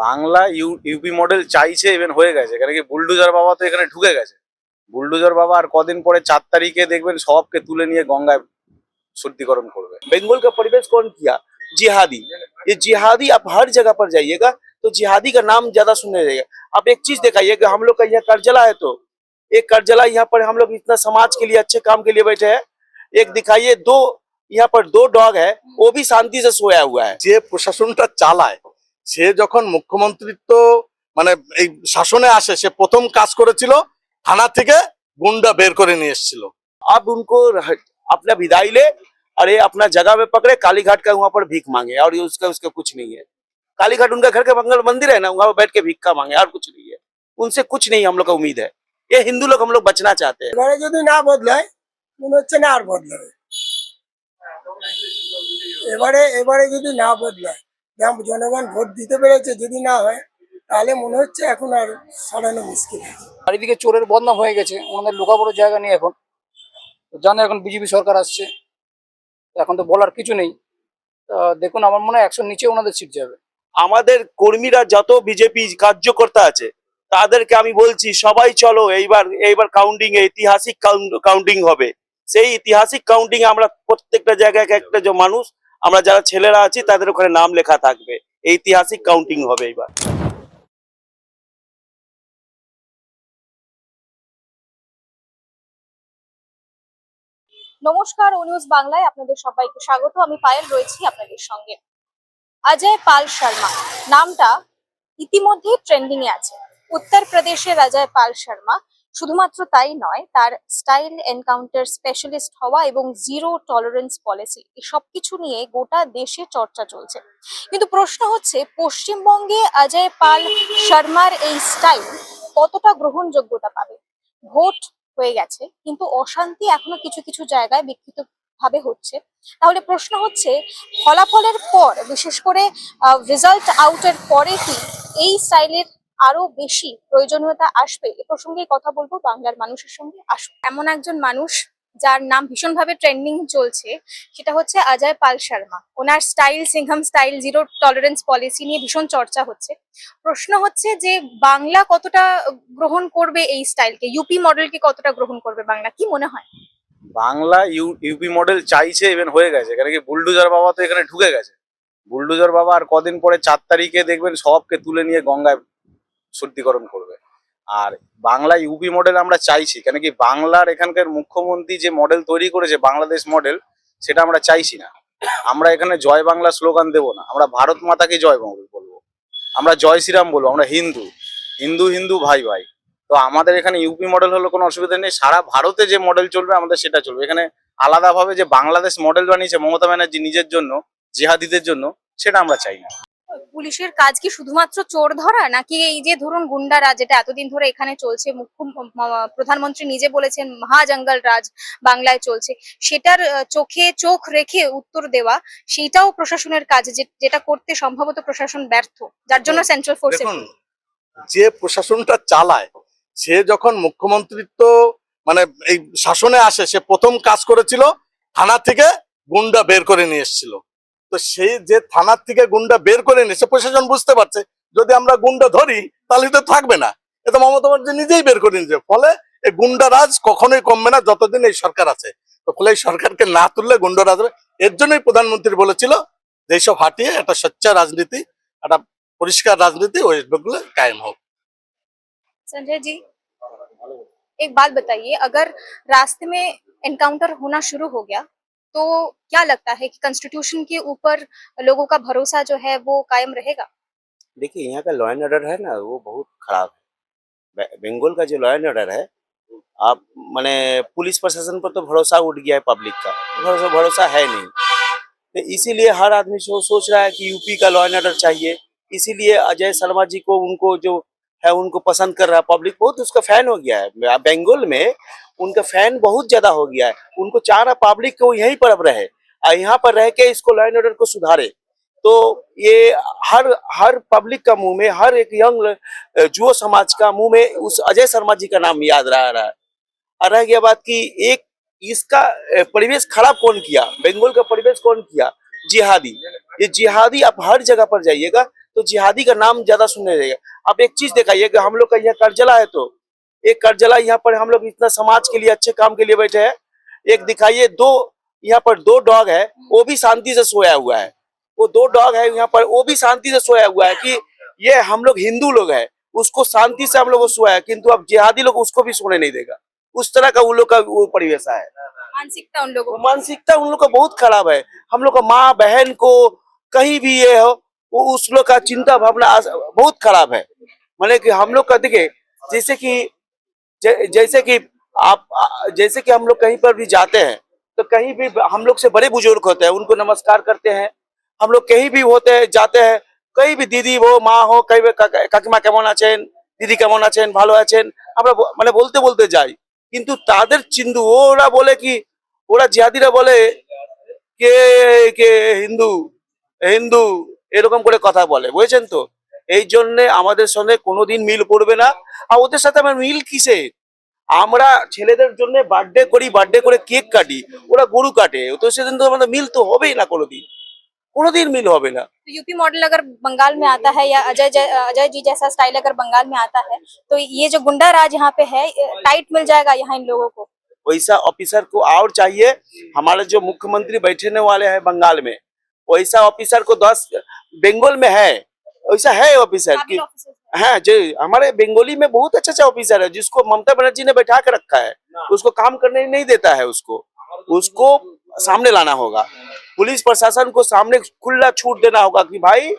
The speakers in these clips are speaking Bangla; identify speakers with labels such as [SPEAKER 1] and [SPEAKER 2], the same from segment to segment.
[SPEAKER 1] বাংলা ইউপি মডেল চাইছে, ইভেন হয়ে গেছে। কেন কি বুলডোজার বাবা তো এখানে ঢুকে গেছে। বুলডোজার বাবা আর কদিন পরে 4 तारीखे দেখবেন सबके তুলে নিয়ে গঙ্গায় शुद्धिकरण करवे। बंगाल का परिवेश कौन किया? जिहादी। ये जिहादी आप हर जगह पर जाइएगा तो जिहादी का नाम ज्यादा सुनने जाएगा। आप एक चीज दिखाइए कि हम लोग का यहाँ करजला है, तो एक करजला यहाँ पर हम लोग इतना समाज के लिए अच्छे काम के लिए बैठे हैं। एक दिखाइए, दो यहाँ पर दो डॉग है, वो भी शांति से सोया हुआ है।
[SPEAKER 2] যে প্রশাসনটা চালায় সে যখন মুখ্যমন্ত্রিত্ব মানে এই শাসনে আসে সে প্রথম কাজ করেছিল থানা থেকে গুন্ডা বের করে নিয়ে এসেছিল।
[SPEAKER 1] अब उनको अपना विदाई ले और ये अपना जगह में पकड़े, कालीघाट का वहां पर भीख मांगे, और ये उसका उसका कुछ नहीं है। कालीघाट उनका घर के मंगल मंदिर है ना, वहां पर बैठ के भिक्षा मांगे, और कुछ नहीं है। उनसे कुछ नहीं हम लोग का उम्मीद है। ये हिंदू लोग हम लोग बचना चाहते हैं।
[SPEAKER 3] এবারে যদি না বদলায় মনে হচ্ছে না আর বদলাবে। এবারে এবারে যদি না বদলায়, জনগণ ভোট দিতে পেরেছে, যদি না হয় তাহলে মনে হচ্ছে এখন আর সরানো মুশকিল।
[SPEAKER 4] চারিদিকে চোরের বদনাম হয়ে গেছে, আমাদের লোকাবড় জায়গা নেই। এখন জানো এখন বিজেপি সরকার আসছে, এখন তো বলার কিছু নেই। দেখুন আমার মনে হয় 100 নিচে ওনাদের সিট যাবে।
[SPEAKER 1] আমাদের কর্মীরা যত বিজেপি কার্যকর্তা আছে তাদেরকে আমি বলছি, সবাই চলো এইবার এইবার কাউন্টিং এ ঐতিহাসিক কাউন্টিং হবে। সেই ঐতিহাসিক কাউন্টিং এ আমরা প্রত্যেকটা জায়গায় একটা যে মানুষ, আমরা যারা ছেলেরা আছি তাদের ওখানে নাম লেখা থাকবে। ঐতিহাসিক কাউন্টিং হবে এইবার।
[SPEAKER 5] নমস্কার, ও নিউজ বাংলায় আপনাদের সবাইকে স্বাগত। আমি পায়েল রয়েছি আপনাদের সঙ্গে। অজয় পাল শর্মা নামটা ইতিমধ্যে ট্রেন্ডিং এ আছে। উত্তরপ্রদেশের অজয় পাল শর্মা শুধুমাত্র তাই নয়, তার স্টাইল এনকাউন্টার স্পেশালিস্ট হওয়া এবং জিরো টলারেন্স পলিসি, এই সবকিছু নিয়ে গোটা দেশে চর্চা চলছে। কিন্তু প্রশ্ন হচ্ছে, পশ্চিমবঙ্গে অজয় পাল শর্মার এই স্টাইল কতটা গ্রহণযোগ্যতা পাবে? ভোট হয়ে গেছে, কিন্তু অশান্তি এখনো কিছু কিছু জায়গায় বিক্ষিপ্ত ভাবে হচ্ছে। তাহলে প্রশ্ন হচ্ছে, ফলাফলের পর, বিশেষ করে রেজাল্ট আউটের পরে কি এই স্টাইলের আরো বেশি প্রয়োজনীয়তা আসবে? এ প্রসঙ্গে কথা বলবো বাংলার মানুষের সঙ্গে। আসুন, এমন একজন মানুষ যার নাম ভীষণভাবে ট্রেন্ডিং চলছে, সেটা হচ্ছে অজয় পাল শর্মা। ওনার style, Singham style, zero tolerance policy নিয়ে ভীষণ চর্চা হচ্ছে। প্রশ্ন হচ্ছে যে বাংলা কতটা গ্রহণ করবে এই স্টাইলকে, ইউপি মডেলকে কতটা গ্রহণ করবে বাংলা, কি মনে হয়?
[SPEAKER 1] বাংলা ইউপি মডেল চাইছে, ইভেন হয়ে গেছে। কেন কি বুলডোজার বাবা তো এখানে ঢুকে গেছে। বুলডোজার বাবা আর কদিন পরে 4 तारीखे দেখবেন सबके তুলে নিয়ে গঙ্গায় শুদ্ধিকরণ করবে। আর বাংলা ইউপি মডেল আমরা চাইছি, কেন কি বাংলার এখানকার মুখ্যমন্ত্রী যে মডেল তৈরি করেছে, বাংলাদেশ মডেল, সেটা আমরা চাইছি না। আমরা এখানে জয় বাংলা স্লোগান দেবো না, আমরা ভারত মাতাকে জয় বাংলা বলবো, আমরা জয় শ্রীরাম বলবো, আমরা হিন্দু হিন্দু হিন্দু ভাই ভাই। তো আমাদের এখানে ইউপি মডেল হলো কোনো অসুবিধা নেই। সারা ভারতে যে মডেল চলবে আমাদের সেটা চলবে। এখানে আলাদাভাবে যে বাংলাদেশ মডেল বানিয়েছে মমতা ব্যানার্জি নিজের জন্য, জিহাদিদের জন্য, সেটা আমরা চাই না।
[SPEAKER 5] পুলিশের কাজ কি শুধুমাত্র চোর ধরা, নাকি এই যে ধরুন গুন্ডারা, যেটা এতদিন ধরে এখানে চলছে, প্রধানমন্ত্রী নিজে বলেছেন মহাজঙ্গল রাজ বাংলায় চলছে, সেটার চোখে চোখ রেখে উত্তর দেওয়া, সেটাও প্রশাসনের কাজ, যেটা করতে সম্ভবত প্রশাসন ব্যর্থ, যার জন্য সেন্ট্রাল ফোর্স।
[SPEAKER 2] দেখুন যে প্রশাসনটা চালায় সে যখন মুখ্যমন্ত্রিত্ব মানে এই শাসনে আসে সে প্রথম কাজ করেছিল থানা থেকে গুন্ডা বের করে নিয়ে এসেছিল। তো সেই যে থানার থেকে গুন্ডা বের করে নিয়েছে প্রশাসন বুঝতে পারছে যদি আমরা গুন্ডা ধরি তাহলে তো থাকবে না, এটা মমতা ব্যানার্জি নিজেই বের করে নিয়েছে। ফলে এই গুন্ডা রাজ কখনোই কমবে না যতদিন এই সরকার আছে। তো ফলে এই সরকারকে না তুললে গুন্ডা রাজ হবে। এর জন্যই প্রধানমন্ত্রী বলেছিল যে এইসব হাটিয়ে একটা স্বচ্ছ রাজনীতি, একটা পরিষ্কার রাজনীতি ওয়েস্ট বেঙ্গলে কায়েম হোক।
[SPEAKER 5] संजय जी, एक बात बताइए, अगर रास्ते में एनकाउंटर होना शुरू हो गया तो क्या लगता है कि कॉन्स्टिट्यूशन के ऊपर लोगों का भरोसा जो है वो कायम रहेगा?
[SPEAKER 1] देखिए, यहाँ का लॉ एंड ऑर्डर है ना, वो बहुत खराब है। बंगाल का जो लॉ एंड ऑर्डर है, आप माने पुलिस प्रशासन पर तो भरोसा उठ गया है पब्लिक का, भरोसा भरोसा है नहीं। तो इसीलिए हर आदमी सोच रहा है कि यूपी का लॉ एंड ऑर्डर चाहिए। इसीलिए अजय शर्मा जी को, उनको जो है उनको पसंद कर रहा है पब्लिक, बहुत उसका फैन हो गया है। बंगाल में उनका फैन बहुत ज्यादा हो गया है। उनको चाह रहा पब्लिक को यहीं पर अब रहे और यहाँ पर रह के इसको लॉ एंड ऑर्डर को सुधारे। तो ये हर हर पब्लिक का मुंह में, हर एक यंग जुओ समाज का मुंह में उस अजय शर्मा जी का नाम याद रह रहा है। और रह गया बात कि एक इसका परिवेश खराब कौन किया, बंगाल का परिवेश कौन किया? जिहादी। ये जिहादी आप हर जगह पर जाइएगा तो जिहादी का नाम ज्यादा सुनने देगा। आप एक चीज दिखाइए कि हम लोग का यहाँ करजला है, तो एक करजला यहाँ पर हम लोग इतना समाज के लिए अच्छे काम के लिए बैठे हैं। एक दिखाइए, दो यहाँ पर दो डॉग है, वो भी शांति से सोया हुआ है। वो दो डॉग है यहाँ पर, वो भी शांति से सोया हुआ है कि ये हम लोग हिंदू लोग हैं, उसको शांति से हम लोग को सोया है, किंतु अब जिहादी लोग उसको भी सोने नहीं देगा। उस तरह का उन लोग का वो परिवेश है।
[SPEAKER 5] मानसिकता उन लोगों
[SPEAKER 1] वो
[SPEAKER 5] की।
[SPEAKER 1] मानसिकता उन लोग का बहुत खराब है। हम लोग का माँ बहन को कहीं भी ये हो, वो उस लोग का चिंता भावना बहुत खराब है। माने कि हम लोग का देखिए, जैसे कि जैसे कि जैसे कि हम लोग कहीं पर भी जाते हैं तो कहीं भी हम लोग से बड़े बुजुर्ग होते हैं, उनको नमस्कार करते हैं। हम लोग कहीं भी होते हैं, जाते हैं, कहीं भी दीदी हो माँ हो, कहीं भी কাকিমা কেমন আছেন, দিদি কেমন আছেন, ভালো আছেন, আমরা মানে বলতে বলতে যাই। কিন্তু তাদের চিন্দু ওরা বলে কি, ওরা জিহাদিরা বলে কে কে হিন্দু হিন্দু এরকম করে কথা বলে, বুঝেছেন তো। এই জন্য আমাদের সঙ্গে কোনোদিন মিল পড়বে না। আর ওদের সাথে আমার মিল কিসে, আমরা ছেলেদের জন্য বার্থডে করি, বার্থডে করে কেক কাটি, ওরা গরু কাটে, তো সেদিন তো আমাদের মিল তো হবেই না, কোনোদিন কোনোদিন मिल হবে না।
[SPEAKER 5] तो यूपी मॉडल अगर बंगाल में आता है या अजय जी जैसा स्टाइल अगर बंगाल में आता है तो ये जो गुंडा राज यहाँ पे है टाइट मिल जाएगा यहाँ इन लोगों को।
[SPEAKER 1] वैसा ऑफिसर को और चाहिए। हमारे जो मुख्यमंत्री बैठने वाले हैं बंगाल में, वैसा ऑफिसर को 10 बंगाल में है, वैसा है ऑफिसर
[SPEAKER 5] काबिल
[SPEAKER 1] की।
[SPEAKER 5] ऑफिसर है।
[SPEAKER 1] हाँ जी, हमारे बंगाली में बहुत अच्छा अच्छा ऑफिसर है, जिसको ममता बनर्जी ने बैठा के रखा है, उसको काम करने नहीं देता है। उसको उसको सामने लाना होगा, पुलिस प्रशासन को सामने खुला छूट देना होगा कि भाई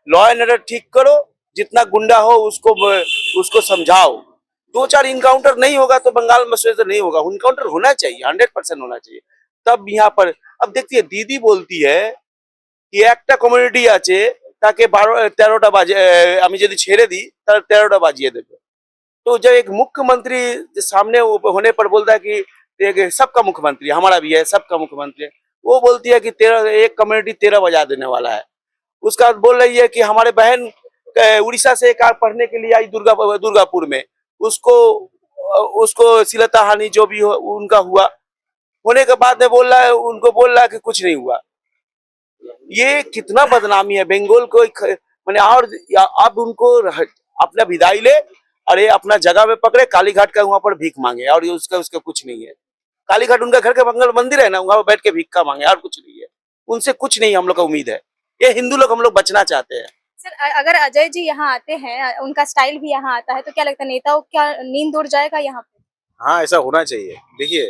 [SPEAKER 1] लॉ एंड ऑर्डर ठीक करो, जितना गुंडा हो उसको समझाओ। 2-4 इनकाउंटर नहीं होगा तो बंगाल में से नहीं होगा, इनकाउंटर होना चाहिए, 100% होना चाहिए। तब यहाँ पर अब देखिए, दीदी बोलती है कि একটা কমিউনিটি আছে তাকে 12-13টা বাজে আমি যদি ছেড়ে দিই তাহলে 13টা বাজিয়ে দেবে। तो जब एक मुख्यमंत्री सामने होने पर बोलता है कि एक सबका मुख्यमंत्री हमारा भी है, सबका मुख्यमंत्री है, वो बोलती है कि 13 एक कम्युनिटी 13 बजा देने वाला है। उसका बाद बोल रही है कि हमारे बहन उड़ीसा से एक पढ़ने के लिए आई दुर्गापुर में, उसको उसको श्लीलता हानि जो भी हो उनका हुआ, होने के बाद में बोल रहा है, उनको बोल रहा है कि कुछ नहीं हुआ। ये कितना बदनामी है बंगाल को मैंने। और अब उनको अपना विदाई ले और ये अपना जगह में पकड़े, कालीघाट का वहां पर भीख मांगे, और ये उसका उसका कुछ नहीं है। कालीघाट उनका घर का मंगल मंदिर है ना, वहां पर बैठ के भिक्खा मांगे, और कुछ नहीं है। उनसे कुछ नहीं हम लोग का उम्मीद है। ये हिंदू लोग हम लोग बचना चाहते हैं।
[SPEAKER 5] सर अगर अजय जी यहाँ आते हैं, उनका स्टाइल भी यहाँ आता है, तो क्या लगता है नेताओं क्या नींद उड़ जाएगा यहाँ पे?
[SPEAKER 6] हाँ, ऐसा होना चाहिए। देखिए,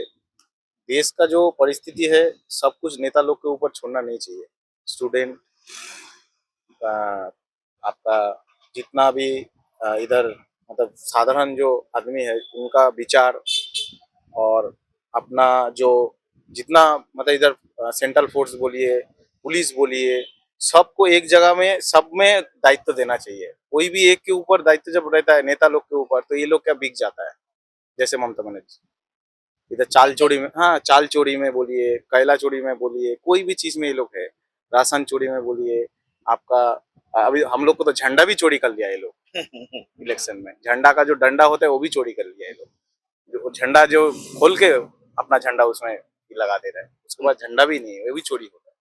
[SPEAKER 6] देश का जो परिस्थिति है, सब कुछ नेता लोग के ऊपर छोड़ना नहीं चाहिए। स्टूडेंट आपका जितना भी इधर मतलब साधारण जो आदमी है, उनका विचार और अपना जो जितना मतलब इधर सेंट्रल फोर्स बोलिए, पुलिस बोलिए, सबको एक जगह में सब में दायित्व देना चाहिए। कोई भी एक के ऊपर दायित्व जब रहता है नेता लोग के ऊपर, तो ये लोग क्या बिक जाता है। जैसे ममता बनर्जी इधर चाल चोरी में, हाँ चाल चोरी में बोलिए, कैला चोरी में बोलिए, कोई भी चीज में ये लोग है, राशन चोरी में बोलिए आपका। अभी हम लोग को तो झंडा भी चोरी कर लिया ये लोग इलेक्शन में। झंडा का जो डंडा होता है वो भी चोरी कर लिया ये लोग। जो झंडा जो खोल के अपना झंडा उसमें लगा दे रहा है, उसके बाद झंडा भी नहीं है, वो भी चोरी होता है।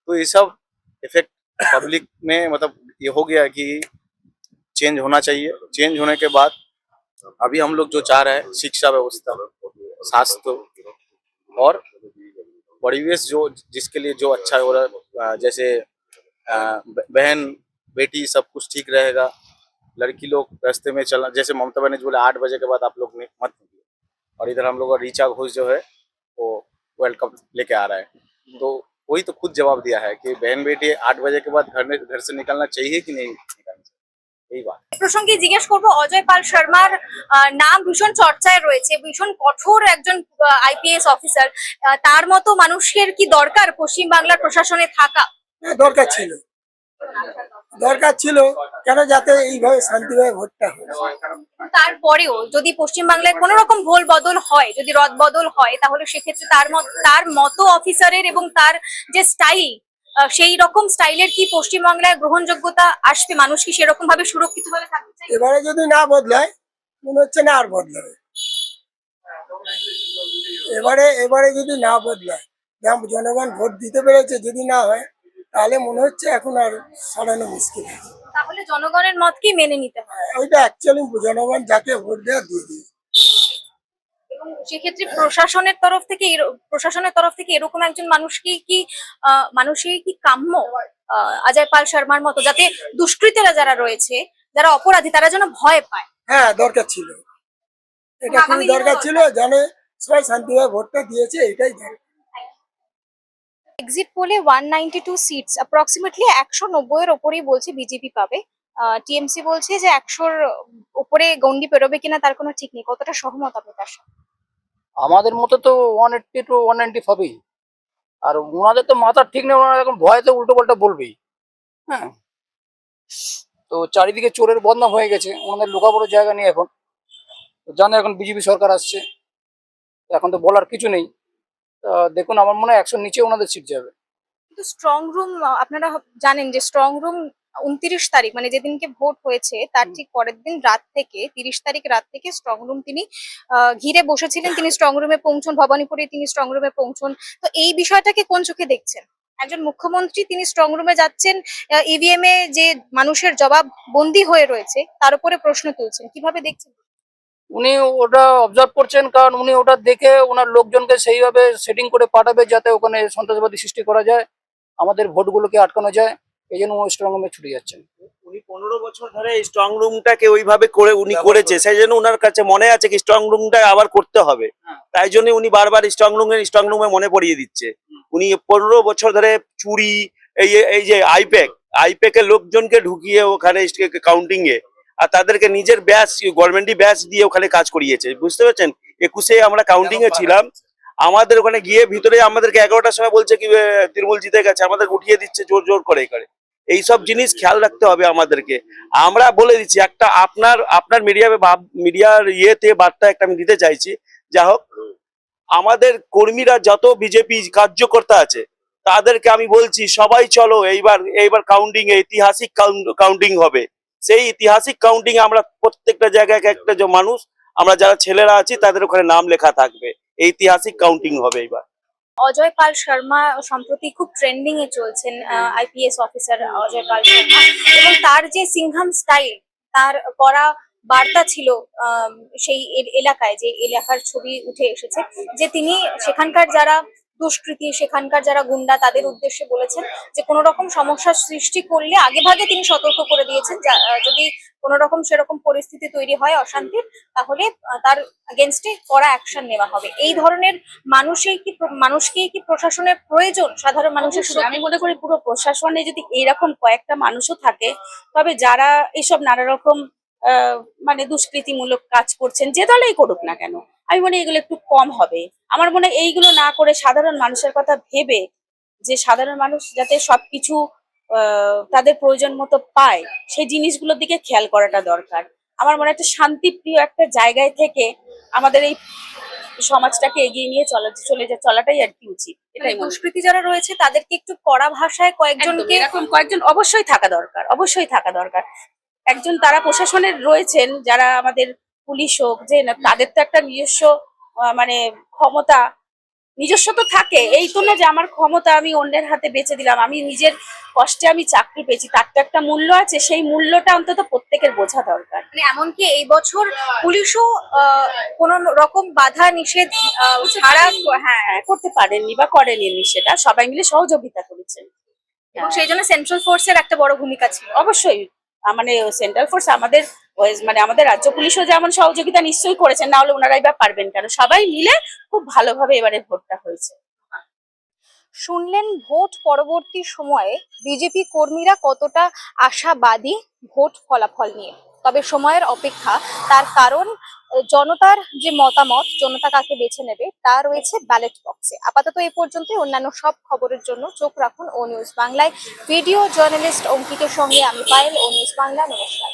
[SPEAKER 6] तो ये सब इफेक्ट पब्लिक में मतलब ये हो गया कि चेंज होना चाहिए। चेंज होने के बाद अभी हम लोग जो चाह रहे हैं, शिक्षा व्यवस्था, स्वास्थ्य और परिवेश जो जिसके लिए जो अच्छा हो रहा है, जैसे बहन बेटी सब कुछ ठीक रहेगा। लड़की लोग रास्ते में चलना, जैसे ममता बनर्जी बोले 8 बजे के बाद आप लोग मत निकलिए, और इधर हम लोग का रीचा घोष जो है वो वर्ल्ड कप लेके आ रहा है। तो वही तो खुद जवाब दिया है कि बहन बेटी 8 बजे के बाद घर से निकलना चाहिए कि नहीं निकलना चाहिए, यही बात।
[SPEAKER 5] প্রসঙ্গে জিজ্ঞেস করবো, অজয় পাল শর্মার নাম ভীষণ চর্চায় রয়েছে, ভীষণ কঠোর একজন আইপিএস অফিসার। তার মতো মানুষের কি দরকার পশ্চিম বাংলার প্রশাসনে থাকা?
[SPEAKER 3] হ্যাঁ, দরকার ছিল, দরকার ছিল। কেন? যাতে এইভাবে শান্তিভাবে ভোটটা হয়।
[SPEAKER 5] তারপরেও যদি পশ্চিম বাংলায় কোনো রকম ভোল বদল হয়, যদি রদ বদল হয়, তাহলে সেক্ষেত্রে তার মতো অফিসারের এবং তার যে স্টাইল, সেই রকম স্টাইলের কি পশ্চিম বাংলায় গ্রহণযোগ্যতা আসবে? মানুষ কি সেরকম ভাবে সুরক্ষিত ভাবে থাকতে চাই?
[SPEAKER 3] এবারে যদি না বদলায়, মনে হচ্ছে না আর বদলাবে। এবারে এবারে যদি না বদলায়, জনগণ ভোট দিতে পেরেছে, যদি না হয় তাহলে মনে হচ্ছে এখন আর সরানো মুশকিল আছে।
[SPEAKER 5] তাহলে জনগণের মতকেই মেনে নিতে হয়।
[SPEAKER 3] ওইটা অ্যাকচুয়ালি জনগণ যাকে ভোট দেওয়া দিয়ে দিয়ে।
[SPEAKER 5] এবং সেক্ষেত্রে প্রশাসনের তরফ থেকে এরকম একজন মানুষের কি কাম্য অজয় পাল শর্মার মতো, যাতে দুষ্কৃতীরা যারা রয়েছে, যারা অপরাধী, তারা যেন ভয় পায়।
[SPEAKER 3] হ্যাঁ, দরকার ছিল, এটা
[SPEAKER 5] আগামী
[SPEAKER 3] খুবই
[SPEAKER 5] দিনেও
[SPEAKER 3] দরকার ছিল, জানে সবাই শান্তিভাবে ভোটটা দিয়েছে, এটাই দরকার।
[SPEAKER 5] এক্সিট পোলে 192 সিটস, অ্যাপ্রক্সিমেটলি 190 এর ওপরেই বলছে বিজেপি পাবে। টিএমসি বলছে যে 100-র উপরে গন্ডি পেরোবে কিনা তার কোনো ঠিক নেই। কতটা সহমত আপনি তার সাথে?
[SPEAKER 4] আমাদের মতো তো 180 to 190 হবেই। আর ওনাদের তো মাথার ঠিক নেই, ওনারা এখন ভয়তে উল্টো পাল্টা বলবেই। হ্যাঁ, তো চারিদিকে চোরের বদনাম হয়ে গেছে, ওনাদের লুকাবড় জায়গা নেই এখন। তো জানে এখন বিজেপি সরকার আসছে, এখন তো বলার কিছু নেই। দেখুন, আমার মনে হয় 100-র নিচে ওনাদের সিট যাবে।
[SPEAKER 5] কিন্তু স্ট্রং রুম, আপনারা জানেন যে স্ট্রং রুম 29 তারিখ, মানে যেদিনকে ভোট হয়েছে তার ঠিক পরের দিন রাত থেকে, 30 তারিখ রাত থেকে স্ট্রং রুম তিনি ঘিরে বসেছিলেন। তিনি স্ট্রং রুমে পৌঁছন, ভবানীপুরে তিনি স্ট্রং রুমে পৌঁছন। তো এই বিষয়টাকে কোন চোখে দেখছেন? একজন মুখ্যমন্ত্রী তিনি স্ট্রং রুমে যাচ্ছেন, ইভিএম এ যে মানুষের জবাব বন্দি হয়ে রয়েছে তার উপরে প্রশ্ন তুলছেন, কিভাবে দেখছেন?
[SPEAKER 4] উনি ওটা অবজার্ভ করছেন, কারণ উনি ওটা দেখে ওনার লোকজনকে সেইভাবে সেটিং করে পাঠাবে যাতে ওখানে সন্ত্রাসবাদী সৃষ্টি করা যায়, আমাদের ভোটগুলোকে আটকানো যায়। এই জন্য স্ট্রং রুমে ছুটে যাচ্ছেন।
[SPEAKER 1] উনি 15 বছর ধরে এই স্ট্রং রুমটাকে ওইভাবে করে উনি করেছে, সেই জন্য উনার কাছে মনে আছে কি স্ট্রং রুমটা আবার করতে হবে। তাই জন্য উনি বারবার স্ট্রং রুমে মনে পড়িয়ে দিচ্ছে। উনি 15 বছর ধরে চুরি, এই যে আইপ্যাকের লোকজনকে ঢুকিয়ে ওখানে কাউন্টিং এ, আর তাদেরকে নিজের ব্যাচ, গভর্নমেন্টই ব্যাচ দিয়ে ওখানে কাজ করিয়েছে। বুঝতে পারছেন? 21-এ আমরা কাউন্টিং এ ছিলাম, আমাদের ওখানে গিয়ে ভিতরে আমাদেরকে 11টার সময় বলছে কি তৃণমূল জিতে গেছে, আমাদের উঠিয়ে দিচ্ছে জোর জোর করে করে। এইসব জিনিস খেয়াল রাখতে হবে আমাদেরকে। আমরা বলে দিচ্ছি, একটা আপনার মিডিয়ার ইয়েতে বার্তা একটা আমি দিতে চাইছি। যা হোক, আমাদের কর্মীরা যত বিজেপি কার্যকর্তা আছে তাদেরকে আমি বলছি, সবাই চলো এইবার কাউন্টিং এ ঐতিহাসিক কাউন্টিং হবে। সেই ঐতিহাসিক কাউন্টিং এ আমরা প্রত্যেকটা জায়গায় একটা যে মানুষ, আমরা যারা ছেলেরা আছি তাদের ওখানে নাম লেখা থাকবে। ঐতিহাসিক কাউন্টিং হবে এবার।
[SPEAKER 5] অজয় পাল শর্মা সম্প্রতি খুব ট্রেন্ডিং এ চলছেন, আইপিএস অফিসার অজয় পাল শর্মা, এবং তার যে সিংহাম স্টাইল, তার করা বার্তা ছিল সেই এলাকায়, যে এলাকার ছবি উঠে এসেছে, যে তিনি সেখানকার যারা দুষ্কৃতী, সেখানকার যারা গুন্ডা, তাদের উদ্দেশ্যে বলেছেন যে কোনো রকম সমস্যার সৃষ্টি করলে আগেভাগে তিনি সতর্ক করে দিয়েছেন, যদি কোনো রকম সেরকম পরিস্থিতি তৈরি হয় অশান্তির, তাহলে তার এগেনস্টে কড়া অ্যাকশন নেওয়া হবে। এই ধরনের মানুষকেই কি প্রশাসনের প্রয়োজন সাধারণ মানুষের
[SPEAKER 7] অবশ্যই, আমি মনে করি পুরো প্রশাসনে যদি এইরকম কয়েকটা মানুষও থাকে, তবে যারা এইসব নানা রকম মানে দুষ্কৃতিমূলক কাজ করছেন, যে দলেই করুক না কেন, আমি মনে হয় এগুলো একটু কম হবে। আমার মনে হয় এইগুলো না করে সাধারণ মানুষের কথা ভেবে, যে সাধারণ মানুষ যাতে সবকিছু তাদের প্রয়োজন মতো পায়, সেই জিনিসগুলোর দিকে খেয়াল করাটা দরকার। আমার মনে হয় একটা শান্তিপ্রিয় একটা জায়গায় থেকে আমাদের এই সমাজটাকে এগিয়ে নিয়ে চলাটাই আর কি উচিত। এটাই মনে হয়।
[SPEAKER 5] দুষ্কৃতী যারা রয়েছে তাদেরকে একটু কড়া ভাষায়
[SPEAKER 7] একদম,
[SPEAKER 5] কয়েকজনকে
[SPEAKER 7] এরকম কয়েকজন অবশ্যই থাকা দরকার, অবশ্যই থাকা দরকার। একজন তারা প্রশাসনের রয়েছেন, যারা আমাদের পুলিশ হোক, যে না, তাদের তো একটা নিজস্ব মানে ক্ষমতা, নিজস্ব তো থাকে। এই তো না যে আমার ক্ষমতা আমি অন্যের হাতে বেচে দিলাম, আমি নিজের কষ্টে আমি চাকরি পেয়েছি, তার তো একটা মূল্য আছে। সেই মূল্যটা অন্তত প্রত্যেকের বোঝা দরকার।
[SPEAKER 5] মানে এমনকি এই বছর পুলিশও কোন রকম বাধা নিষেধ ছাড়া
[SPEAKER 7] হ্যাঁ, করতে পারেননি বা করেনি সেটা, সবাই মিলে সহযোগিতা করেছেন।
[SPEAKER 5] এবং সেই জন্য সেন্ট্রাল ফোর্সের একটা বড় ভূমিকা ছিল।
[SPEAKER 7] অবশ্যই, মানে সেন্ট্রাল ফোর্স আমাদের মানে আমাদের রাজ্য পুলিশও যেমন সহযোগিতা নিশ্চয়ই করেছেন, না হলে ওনারাই বা পারবেন কেন। সবাই মিলে খুব ভালোভাবে এবারে ভোটটা হয়েছে।
[SPEAKER 5] শুনলেন ভোট পরবর্তী সময়ে বিজেপি কর্মীরা কতটা আশাবাদী ভোট ফলাফল নিয়ে। তবে সময়ের অপেক্ষা, তার কারণ জনতার যে মতামত, জনতা কাকে বেছে নেবে তা রয়েছে ব্যালট বক্সে। আপাতত এই পর্যন্ত। অন্যান্য সব খবরের জন্য চোখ রাখুন ও নিউজ বাংলায়। ভিডিও জার্নালিস্ট অঙ্কিতের সঙ্গে আমি পায়েল, ও নিউজ বাংলা। নমস্কার।